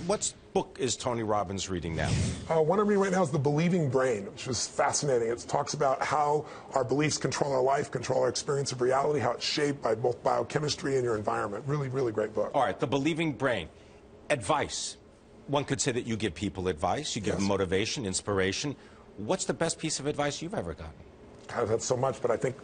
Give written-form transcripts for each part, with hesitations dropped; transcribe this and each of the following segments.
What book is Tony Robbins reading now? One I'm reading right now is The Believing Brain, which is fascinating. It talks about how our beliefs control our life, control our experience of reality, how it's shaped by both biochemistry and your environment. Really, really great book. All right, The Believing Brain. Advice. One could say that you give people advice, you give them motivation, inspiration. What's the best piece of advice you've ever gotten? God, I've had so much, but I think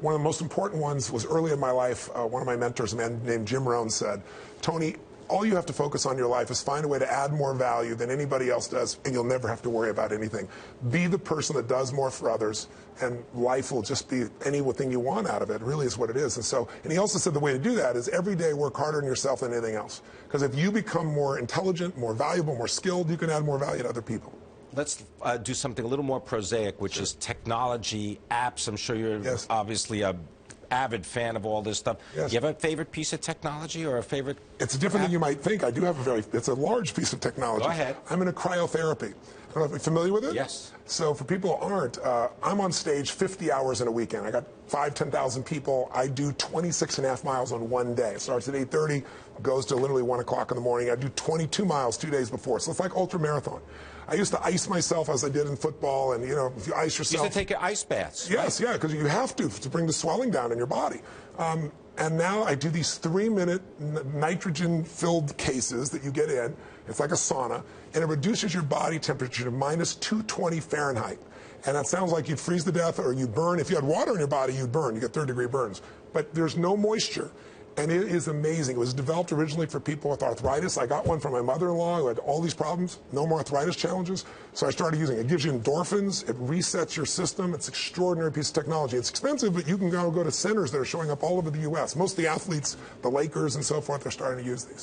one of the most important ones was early in my life. One of my mentors, a man named Jim Rohn, said, Tony, all you have to focus on in your life is find a way to add more value than anybody else does, and you'll never have to worry about anything. Be the person that does more for others, and life will just be anything you want out of it. It really is what it is. And he also said the way to do that is every day work harder on yourself than anything else. Because if you become more intelligent, more valuable, more skilled, you can add more value to other people. Let's do something a little more prosaic, which is technology, apps. I'm sure you're obviously a avid fan of all this stuff. Do you have a favorite piece of technology or a favorite? It's different than you might think. I do have it's a large piece of technology. Go ahead. I'm in a cryotherapy. I don't know if you're familiar with it? Yes. So for people who aren't, I'm on stage 50 hours in a weekend. I got 10,000 people. I do 26.5 miles on one day. It starts at 8:30, goes to literally 1 o'clock in the morning. I do 22 miles 2 days before. So it's like ultra marathon. I used to ice myself as I did in football, and if you ice yourself. You used to take ice baths. Yes, yeah, because you have to bring the swelling down in your body. And now I do these 3-minute nitrogen-filled cases that you get in. It's like a sauna, and it reduces your body temperature to minus 220 Fahrenheit. And that sounds like you'd freeze to death or you'd burn. If you had water in your body, you'd burn. You get third-degree burns. But there's no moisture. And it is amazing. It was developed originally for people with arthritis. I got one from my mother-in-law who had all these problems, no more arthritis challenges. So I started using it. It gives you endorphins. It resets your system. It's an extraordinary piece of technology. It's expensive, but you can go to centers that are showing up all over the U.S. Most of the athletes, the Lakers and so forth, are starting to use these.